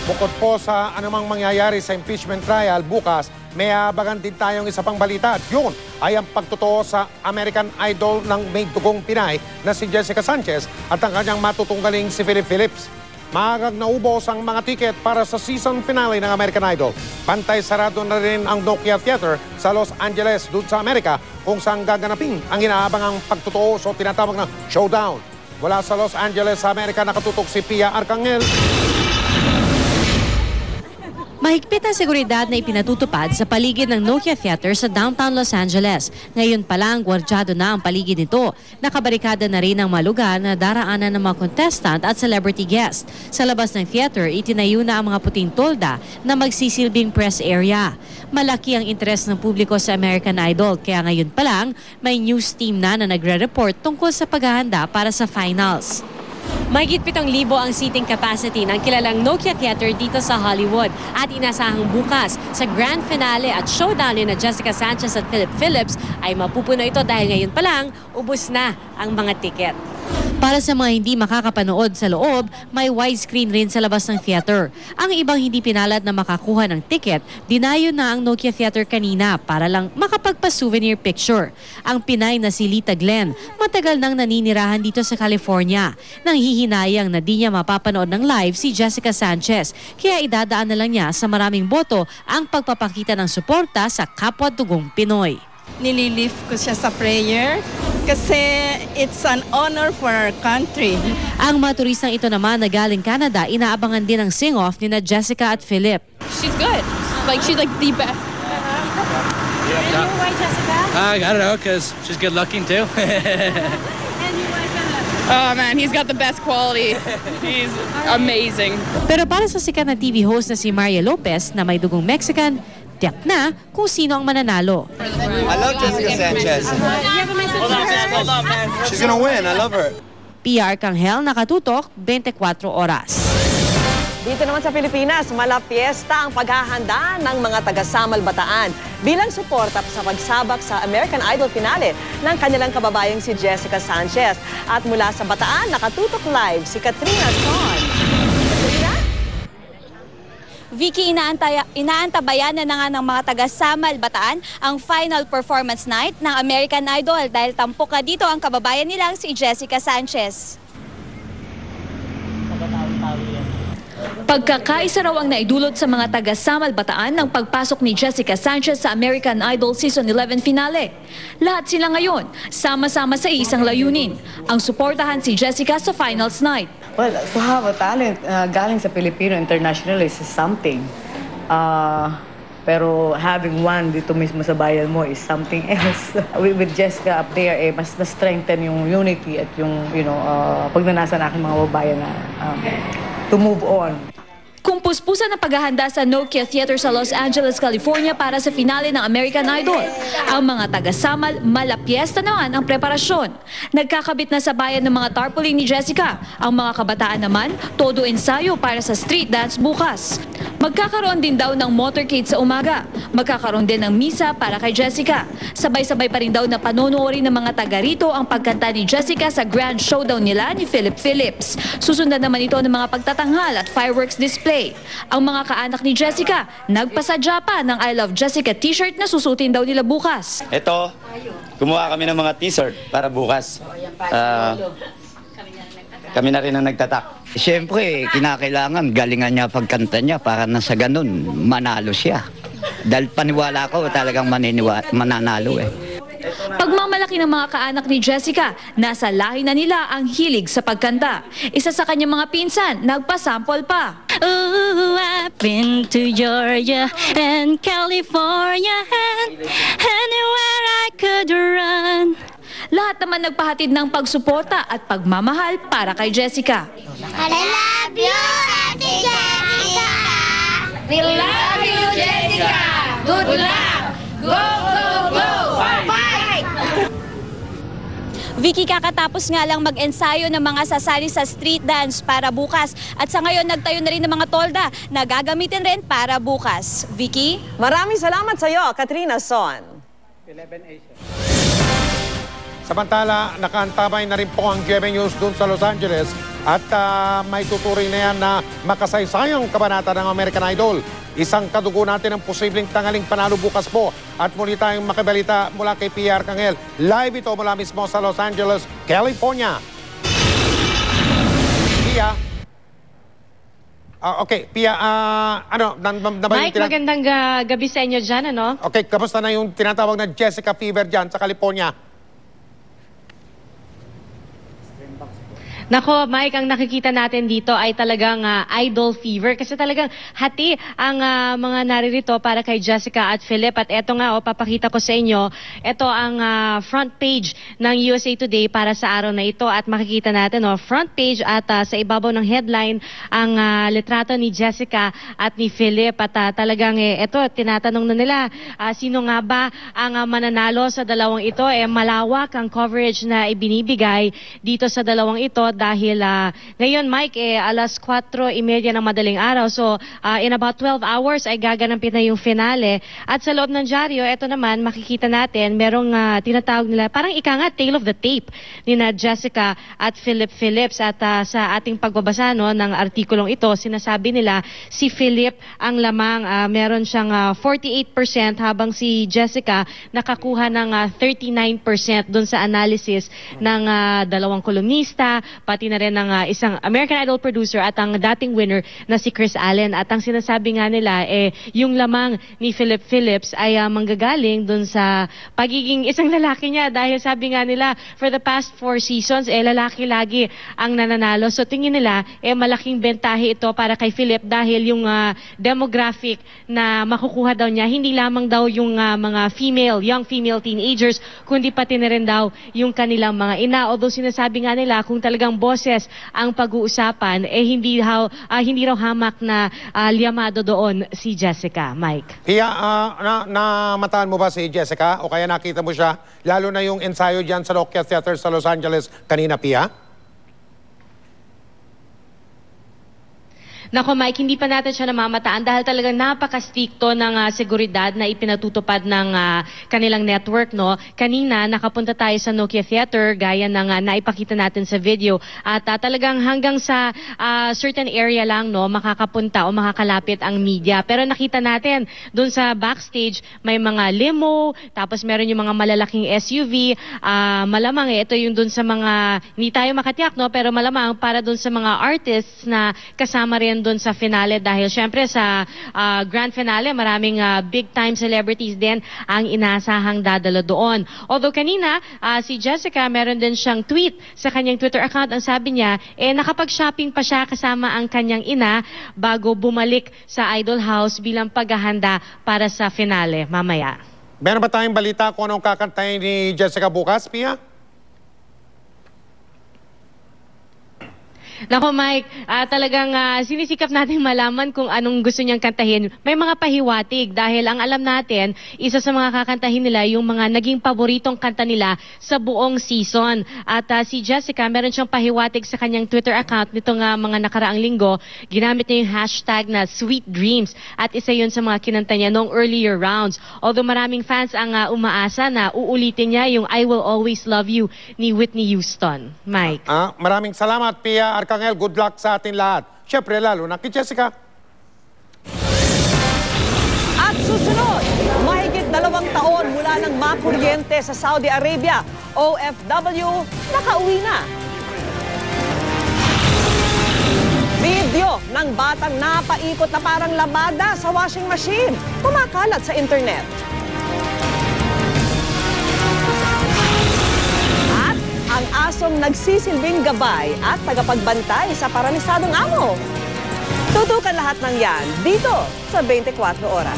Bukod po sa anumang mangyayari sa impeachment trial bukas, may abangan din tayong isa pang balita at yun ay ang pagtotoo sa American Idol ng may dugong Pinay na si Jessica Sanchez at ang kanyang matutunggaling si Philip Phillips. Maagang naubos ang mga tiket para sa season finale ng American Idol. Pantay sarado na rin ang Nokia Theater sa Los Angeles doon sa Amerika kung saan gaganapin ang inaabangang pagtotoo o tinatawag na showdown. Mula sa Los Angeles sa Amerika nakatutok si Pia Arcangel. Mahigpit ang seguridad na ipinatutupad sa paligid ng Nokia Theater sa downtown Los Angeles. Ngayon pa lang, gwardyado na ang paligid nito. Nakabarikada na rin ang mga lugar na daraanan ng mga contestant at celebrity guest. Sa labas ng theater, itinayo na ang mga puting tolda na magsisilbing press area. Malaki ang interes ng publiko sa American Idol, kaya ngayon pa lang, may news team na nagre-report tungkol sa paghahanda para sa finals. Mahigit 7,000 ang seating capacity ng kilalang Nokia Theater dito sa Hollywood at inasahang bukas sa grand finale at showdown ni na Jessica Sanchez at Philip Phillips ay mapupuno ito dahil ngayon pa lang ubos na ang mga tiket. Para sa mga hindi makakapanood sa loob, may widescreen rin sa labas ng theater. Ang ibang hindi pinalad na makakuha ng tiket, dinayo na ang Nokia Theater kanina para lang makapagpa-souvenir picture. Ang Pinay na si Lita Glenn, matagal nang naninirahan dito sa California. Nang hihinayang na di niya mapapanood ng live si Jessica Sanchez, kaya idadaan na lang niya sa maraming boto ang pagpapakita ng suporta sa kapwa-dugong Pinoy. Nililift ko siya sa prayer kasi it's an honor for our country. Ang mga turistang ito naman na galing Canada, inaabangan din ang sing-off ni na Jessica at Philip. She's good. She's like the best. And you, why Jessica? I don't know, because she's good looking too. And you, why Philip? Oh man, he's got the best quality. He's amazing. Pero para sa sikat na TV host na si Maria Lopez na may dugong Mexican, tiyak na kung sino ang mananalo. I love Jessica Sanchez. Hold on, man. She's gonna win. I love her. Pia Arcangel, nakatutok, 24 oras. Dito naman sa Pilipinas, malapiesta ang paghahanda ng mga taga-Samal Bataan bilang suporta sa pagsabak sa American Idol finale ng kanilang kababayang si Jessica Sanchez. At mula sa Bataan, nakatutok live si Katrina Son. Katrina? Vicky, inaantabayan na nga ng mga taga-Samal Bataan ang final performance night ng American Idol dahil tampok na dito ang kababayan nilang si Jessica Sanchez. Pagkakaisa raw ang naidulot sa mga taga-Samal Bataan ng pagpasok ni Jessica Sanchez sa American Idol Season 11 finale. Lahat sila ngayon, sama-sama sa isang layunin, ang suportahan si Jessica sa finals night. Well, to have a talent galing sa Filipino international is something. Pero having one dito mismo sa bayan mo is something else. With Jessica up there, mas na-strengthen yung unity at yung, pagnanasa ng aking mga babayan na to move on. Kung puspusan ang paghahanda sa Nokia Theater sa Los Angeles, California para sa finale ng American Idol, ang mga taga-Samal malapiesta naman ang preparasyon. Nagkakabit na sa bayan ng mga tarpaulin ni Jessica. Ang mga kabataan naman, todo ensayo para sa street dance bukas. Magkakaroon din daw ng motorcade sa umaga. Magkakaroon din ng misa para kay Jessica. Sabay-sabay pa rin daw na panonoorin ng mga taga rito ang pagkanta ni Jessica sa grand showdown nila ni Philip Phillips. Susundan naman ito ng mga pagtatanghal at fireworks display. Ang mga kaanak ni Jessica, nagpasadya pa ng I Love Jessica t-shirt na susutin daw nila bukas. Ito, gumawa kami ng mga t-shirt para bukas. Kami na rin ang nagtatak. Siyempre, kinakailangan galingan niya pagkanta niya para na sa ganun, manalo siya. Dahil paniwala ko talagang mananalo eh. Pagmamalaki ng mga kaanak ni Jessica, nasa lahi na nila ang hilig sa pagkanta. Isa sa kanyang mga pinsan, nagpasample pa. Ooh, I've been to Georgia and California and anywhere I could run. Lahat naman nagpahatid ng pagsuporta at pagmamahal para kay Jessica. I love you, Ate Jessica! We love you, Jessica! Good luck! Go, go, go! Fight! Vicky, kakatapos nga lang mag-ensayo ng mga sasali sa street dance para bukas. At sa ngayon, nagtayo na rin ng mga tolda na gagamitin rin para bukas. Vicky? Maraming salamat sa iyo, Katrina Son. 11 Asia. Samantala, nakaantabay na rin po ang GMA News doon sa Los Angeles At may tuturing na yan na makasaysayang kabanata ng American Idol. Isang kadugo natin ang posibleng tangaling panalo bukas po. At muli tayong makibalita mula kay Pia Arcangel. Live ito mula mismo sa Los Angeles, California. Pia. Okay, Pia, Mike, magandang gabi sa inyo dyan, ano? Okay, kamusta na yung tinatawag na Jessica fever dyan sa California? Nako, Mike, ang nakikita natin dito ay talagang idol fever kasi talagang hati ang mga naririto para kay Jessica at Philip. At eto nga, papakita ko sa inyo, ito ang front page ng USA Today para sa araw na ito. At makikita natin, front page at sa ibabaw ng headline ang litrato ni Jessica at ni Philip. At talagang ito, tinatanong na nila, sino nga ba ang mananalo sa dalawang ito? Malawak ang coverage na ibinibigay dito sa dalawang ito. Dahil ngayon, Mike, alas 4:30 ng madaling araw. So, in about 12 hours ay gaganampin na yung finale. At sa loob ng dyaryo, ito naman, makikita natin, merong tinatawag nila, parang ika nga, tale of the tape ni na Jessica at Philip Phillips. At sa ating pagbabasa ng artikulong ito, sinasabi nila, si Philip ang lamang, meron siyang 48% habang si Jessica nakakuha ng 39% dun sa analysis ng dalawang kolumnista, pati na rin ng isang American Idol producer at ang dating winner na si Chris Allen. At ang sinasabi nga nila, yung lamang ni Philip Phillips ay manggagaling dun sa pagiging isang lalaki niya. Dahil sabi nga nila, for the past 4 seasons, lalaki lagi ang nananalo. So tingin nila, malaking bentahe ito para kay Philip dahil yung demographic na makukuha daw niya, hindi lamang daw yung mga young female teenagers, kundi pati na rin daw yung kanilang mga ina. Although sinasabi nga nila, kung talagang boses ang pag-uusapan, hindi raw hamak na liyamado doon si Jessica. Mike. Pia, namataan mo ba si Jessica o kaya nakita mo siya, lalo na yung ensayo dyan sa Nokia Theater sa Los Angeles kanina, Pia? Nako, Mike, hindi pa natin siya namamataan dahil talagang napaka-stricto ng seguridad na ipinatutupad ng kanilang network, no? Kanina, nakapunta tayo sa Nokia Theater, gaya ng naipakita natin sa video. At talagang hanggang sa certain area lang, no, makakapunta o makakalapit ang media. Pero nakita natin, dun sa backstage, may mga limo, tapos meron yung mga malalaking SUV. Malamang, ito yung dun sa mga, hindi tayo makatiyak, no? Pero malamang para dun sa mga artists na kasama rin doon sa finale dahil syempre sa grand finale maraming big time celebrities din ang inasahang dadalo doon. Although kanina si Jessica meron din siyang tweet sa kanyang Twitter account. Ang sabi niya nakapag-shopping pa siya kasama ang kanyang ina bago bumalik sa Idol House bilang paghahanda para sa finale mamaya. Meron ba tayong balita kung anong kakantahin ni Jessica bukas, Pia? Nako, Mike, talagang sinisikap natin malaman kung anong gusto niyang kantahin. May mga pahiwatig dahil ang alam natin, isa sa mga kakantahin nila yung mga naging paboritong kanta nila sa buong season. At si Jessica, meron siyang pahiwatig sa kanyang Twitter account nitong mga nakaraang linggo. Ginamit niya yung hashtag na Sweet Dreams at isa yun sa mga kinanta niya noong earlier rounds. Although maraming fans ang umaasa na uulitin niya yung I Will Always Love You ni Whitney Houston. Mike. Maraming salamat, Pia Arcangel, good luck sa atin lahat. Siyempre, lalo na kay Jessica. At susunod, mahigit 2 taon mula nang makuryente sa Saudi Arabia, OFW, nakauwi na. Video ng batang napaikot na parang labada sa washing machine, kumakalat sa internet. Ang asong nagsisilbing gabay at tagapagbantay sa paranisadong amo. Tutukan lahat ng yan dito sa 24 Oras.